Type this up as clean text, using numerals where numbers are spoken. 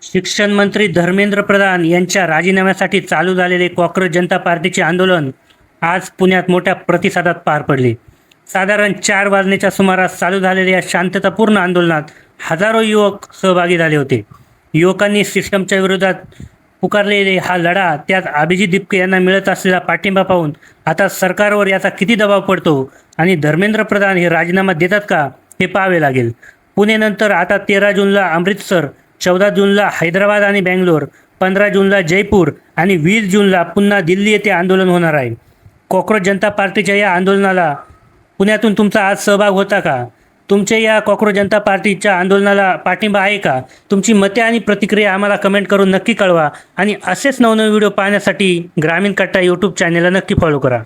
शिक्षण मंत्री धर्मेंद्र प्रधान यांच्या राजीनाम्यासाठी चालू झालेले कॉक्रोच जनता पार्टीचे आंदोलन आज पुण्यात मोठ्या प्रतिसादात पार पडले. साधारण 4 वाजण्याच्या सुमारास चालू झालेल्या या शांततापूर्ण आंदोलनात हजारो युवक सहभागी झाले होते. युवकांनी सिस्टमच्या विरोधात पुकारलेले हा लढा, त्यात अभिजित दीपके यांना मिळत असलेला पाठिंबा पाहून आता सरकारवर याचा किती दबाव पडतो आणि धर्मेंद्र प्रधान हे राजीनामा देतात का हे पाहावे लागेल. पुणेनंतर आता 13 जूनला अमृतसर, 14 जूनला हैदराबाद आणि बेंगलोर, 15 जूनला जयपूर आणि 20 जूनला पुन्हा दिल्ली येथे आंदोलन होणार आहे. कॉक्रोच जनता पार्टीच्या या आंदोलनाला पुण्यातून तुमचा आज सहभाग होता का? तुमच्या या कॉक्रोच जनता पार्टीच्या आंदोलनाला पाठिंबा आहे का? तुमची मते आणि प्रतिक्रिया आम्हाला कमेंट करून नक्की कळवा आणि असेच नवनवीन व्हिडिओ पाहण्यासाठी ग्रामीण कट्टा यूट्यूब चॅनेलला नक्की फॉलो करा.